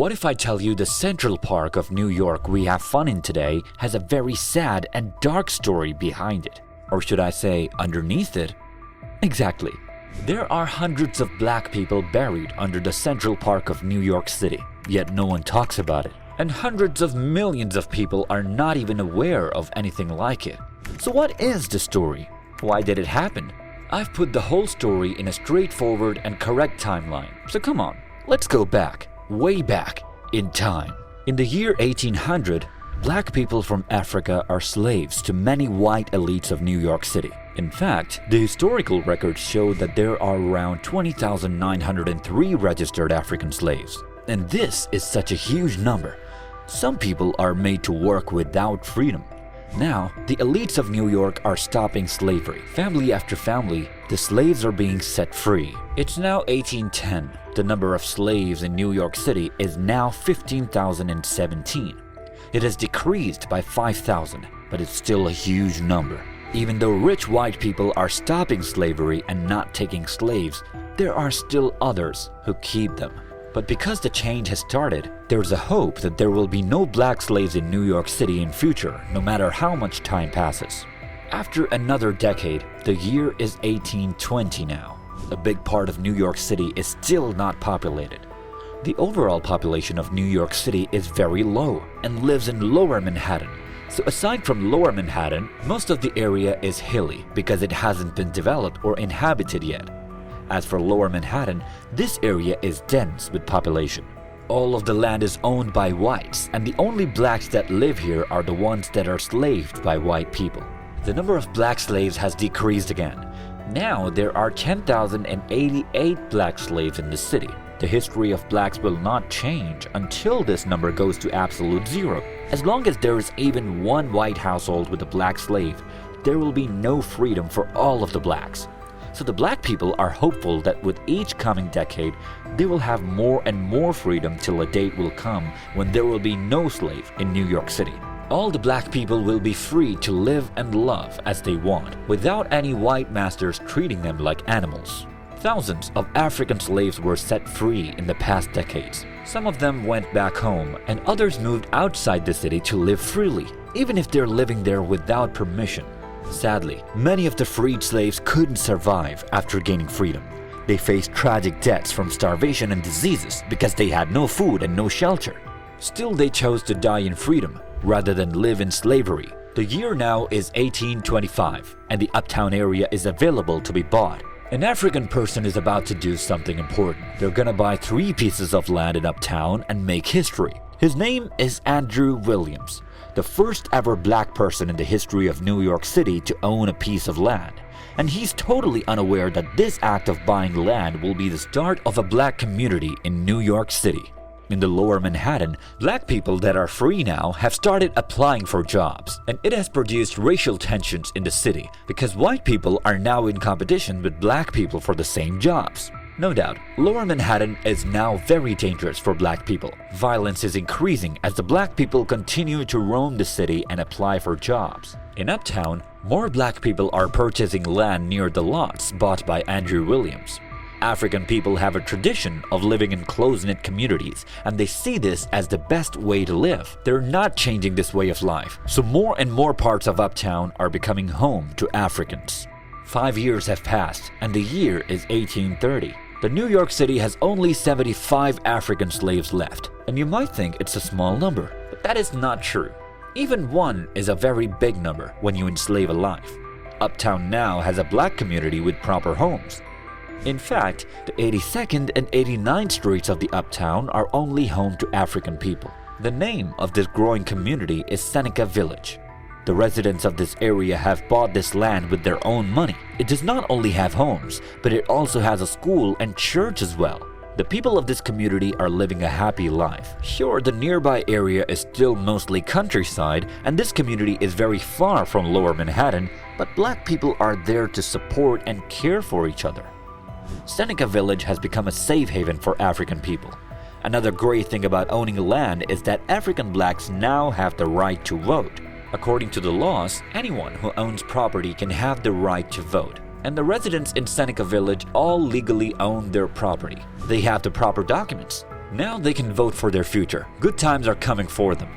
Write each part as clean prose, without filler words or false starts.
What if I tell you the Central Park of New York we have fun in today has a very sad and dark story behind it? Or should I say, underneath it? Exactly. There are hundreds of black people buried under the Central Park of New York City, yet no one talks about it. And hundreds of millions of people are not even aware of anything like it. So what is the story? Why did it happen? I've put the whole story in a straightforward and correct timeline. So come on, let's go back, way back, in time. In the year 1800, black people from Africa are slaves to many white elites of New York City. In fact, the historical records show that there are around 20,903 registered African slaves. And this is such a huge number. Some people are made to work without freedom. Now, the elites of New York are stopping slavery. Family after family, the slaves are being set free. It's now 1810. The number of slaves in New York City is now 15,017. It has decreased by 5,000, but it's still a huge number. Even though rich white people are stopping slavery and not taking slaves, there are still others who keep them. But because the change has started, there's a hope that there will be no black slaves in New York City in future, no matter how much time passes. After another decade, the year is 1820 now. A big part of New York City is still not populated. The overall population of New York City is very low and lives in Lower Manhattan. So aside from Lower Manhattan, most of the area is hilly because it hasn't been developed or inhabited yet. As for Lower Manhattan, this area is dense with population. All of the land is owned by whites, and the only blacks that live here are the ones that are slaved by white people. The number of black slaves has decreased again. Now there are 10,088 black slaves in the city. The history of blacks will not change until this number goes to absolute zero. As long as there is even one white household with a black slave, there will be no freedom for all of the blacks. So the black people are hopeful that with each coming decade, they will have more and more freedom till a date will come when there will be no slave in New York City. All the black people will be free to live and love as they want, without any white masters treating them like animals. Thousands of African slaves were set free in the past decades. Some of them went back home, and others moved outside the city to live freely, even if they're living there without permission. Sadly, many of the freed slaves couldn't survive after gaining freedom. They faced tragic deaths from starvation and diseases because they had no food and no shelter. Still, they chose to die in freedom rather than live in slavery. The year now is 1825, and the uptown area is available to be bought. An African person is about to do something important. They're gonna buy 3 pieces of land in uptown and make history. His name is Andrew Williams, the first ever black person in the history of New York City to own a piece of land. And he's totally unaware that this act of buying land will be the start of a black community in New York City. In the Lower Manhattan, black people that are free now have started applying for jobs, and it has produced racial tensions in the city because white people are now in competition with black people for the same jobs. No doubt, Lower Manhattan is now very dangerous for black people. Violence is increasing as the black people continue to roam the city and apply for jobs. In Uptown, more black people are purchasing land near the lots bought by Andrew Williams. African people have a tradition of living in close-knit communities, and they see this as the best way to live. They're not changing this way of life, so more and more parts of Uptown are becoming home to Africans. 5 years have passed, and the year is 1830. The New York City has only 75 African slaves left, and you might think it's a small number, but that is not true. Even 1 is a very big number when you enslave a life. Uptown now has a black community with proper homes. In fact, the 82nd and 89th streets of the Uptown are only home to African people. The name of this growing community is Seneca Village. The residents of this area have bought this land with their own money. It does not only have homes, but it also has a school and church as well. The people of this community are living a happy life. Sure, the nearby area is still mostly countryside, and this community is very far from Lower Manhattan, but black people are there to support and care for each other. Seneca Village has become a safe haven for African people. Another great thing about owning land is that African blacks now have the right to vote. According to the laws, anyone who owns property can have the right to vote. And the residents in Seneca Village all legally own their property. They have the proper documents. Now they can vote for their future. Good times are coming for them.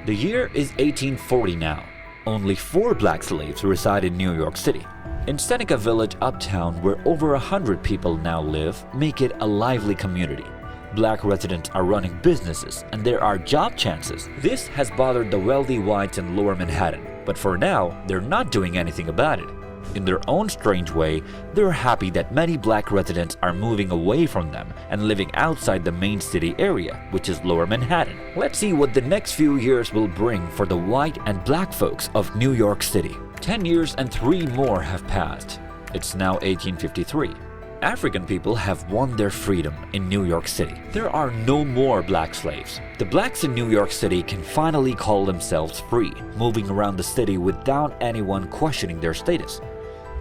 The year is 1840 now. Only 4 black slaves reside in New York City. In Seneca Village uptown, where over 100 people now live, make it a lively community. Black residents are running businesses and there are job chances. This has bothered the wealthy whites in Lower Manhattan, but for now, they're not doing anything about it. In their own strange way, they're happy that many black residents are moving away from them and living outside the main city area, which is Lower Manhattan. Let's see what the next few years will bring for the white and black folks of New York City. 10 years and 3 more have passed. It's now 1853. African people have won their freedom in New York City. There are no more black slaves. The blacks in New York City can finally call themselves free, moving around the city without anyone questioning their status.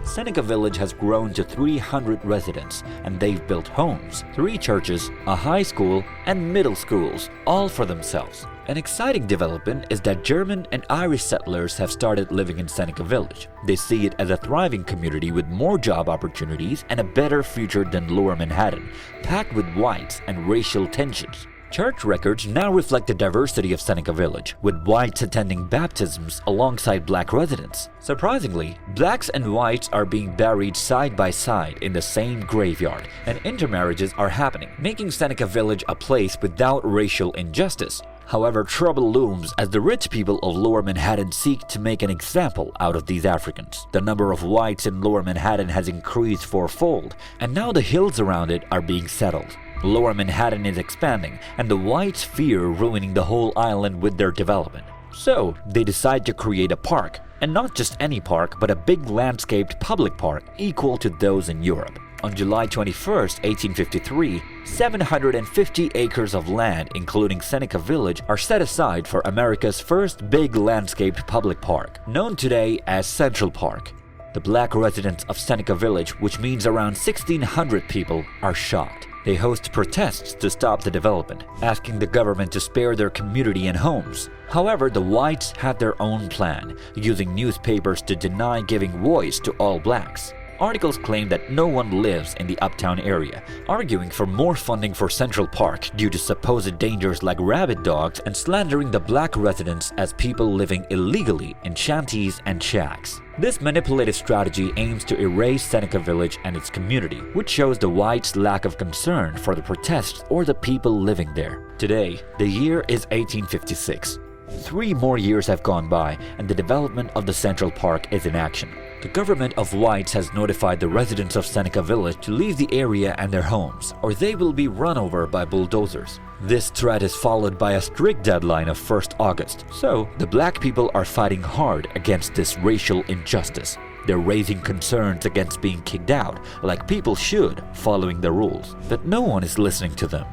Seneca Village has grown to 300 residents, and they've built homes, 3 churches, a high school, and middle schools, all for themselves. An exciting development is that German and Irish settlers have started living in Seneca Village. They see it as a thriving community with more job opportunities and a better future than Lower Manhattan, packed with whites and racial tensions. Church records now reflect the diversity of Seneca Village, with whites attending baptisms alongside black residents. Surprisingly, blacks and whites are being buried side by side in the same graveyard, and intermarriages are happening, making Seneca Village a place without racial injustice. However, trouble looms as the rich people of Lower Manhattan seek to make an example out of these Africans. The number of whites in Lower Manhattan has increased 4-fold, and now the hills around it are being settled. Lower Manhattan is expanding, and the whites fear ruining the whole island with their development. So, they decide to create a park, and not just any park, but a big landscaped public park equal to those in Europe. On July 21, 1853, 750 acres of land, including Seneca Village, are set aside for America's first big landscaped public park, known today as Central Park. The black residents of Seneca Village, which means around 1,600 people, are shocked. They host protests to stop the development, asking the government to spare their community and homes. However, the whites had their own plan, using newspapers to deny giving voice to all blacks. Articles claim that no one lives in the uptown area, arguing for more funding for Central Park due to supposed dangers like rabid dogs and slandering the black residents as people living illegally in shanties and shacks. This manipulative strategy aims to erase Seneca Village and its community, which shows the whites' lack of concern for the protests or the people living there. Today, the year is 1856. 3 more years have gone by and the development of the Central Park is in action. The government of whites has notified the residents of Seneca Village to leave the area and their homes, or they will be run over by bulldozers. This threat is followed by a strict deadline of 1st August, so the black people are fighting hard against this racial injustice. They're raising concerns against being kicked out, like people should, following the rules, but no one is listening to them.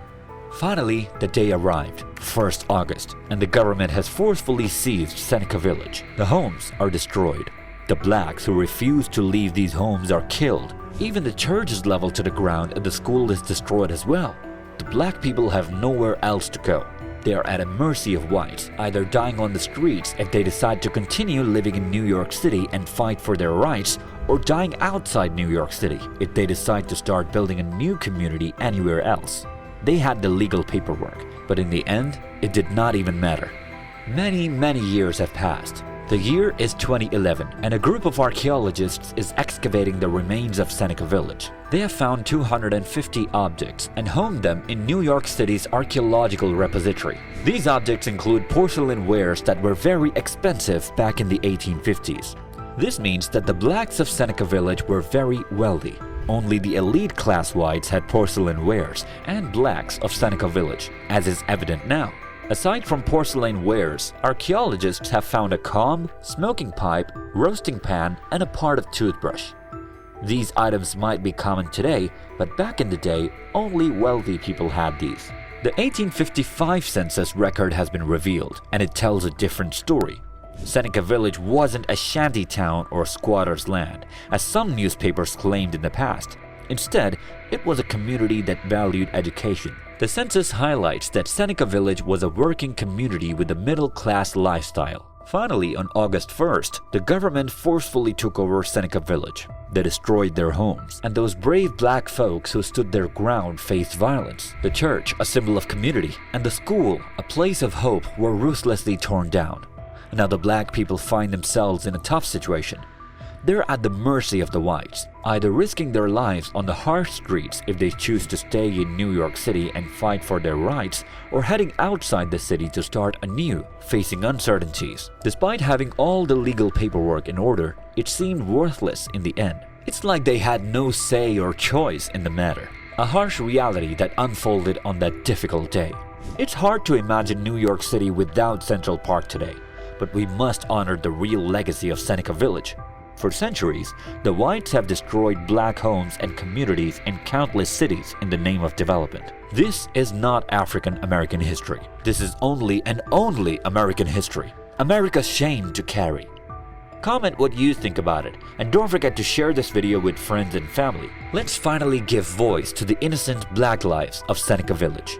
Finally, the day arrived, 1st August, and the government has forcefully seized Seneca Village. The homes are destroyed. The blacks who refuse to leave these homes are killed. Even the church is leveled to the ground and the school is destroyed as well. The black people have nowhere else to go. They are at the mercy of whites, either dying on the streets if they decide to continue living in New York City and fight for their rights, or dying outside New York City if they decide to start building a new community anywhere else. They had the legal paperwork, but in the end, it did not even matter. Many years have passed. The year is 2011, and a group of archaeologists is excavating the remains of Seneca Village. They have found 250 objects and homed them in New York City's archaeological repository. These objects include porcelain wares that were very expensive back in the 1850s. This means that the blacks of Seneca Village were very wealthy. Only the elite class whites had porcelain wares and blacks of Seneca Village, as is evident now. Aside from porcelain wares, archaeologists have found a comb, smoking pipe, roasting pan, and a part of toothbrush. These items might be common today, but back in the day, only wealthy people had these. The 1855 census record has been revealed, and it tells a different story. Seneca Village wasn't a shanty town or squatter's land, as some newspapers claimed in the past. Instead, it was a community that valued education. The census highlights that Seneca Village was a working community with a middle-class lifestyle. Finally, on August 1st, the government forcefully took over Seneca Village. They destroyed their homes, and those brave black folks who stood their ground faced violence. The church, a symbol of community, and the school, a place of hope, were ruthlessly torn down. Now the black people find themselves in a tough situation. They're at the mercy of the whites, either risking their lives on the harsh streets if they choose to stay in New York City and fight for their rights, or heading outside the city to start anew, facing uncertainties. Despite having all the legal paperwork in order, it seemed worthless in the end. It's like they had no say or choice in the matter. A harsh reality that unfolded on that difficult day. It's hard to imagine New York City without Central Park today, but we must honor the real legacy of Seneca Village. For centuries, the whites have destroyed black homes and communities in countless cities in the name of development. This is not African American history. This is only and only American history. America's shame to carry. Comment what you think about it, and don't forget to share this video with friends and family. Let's finally give voice to the innocent black lives of Seneca Village.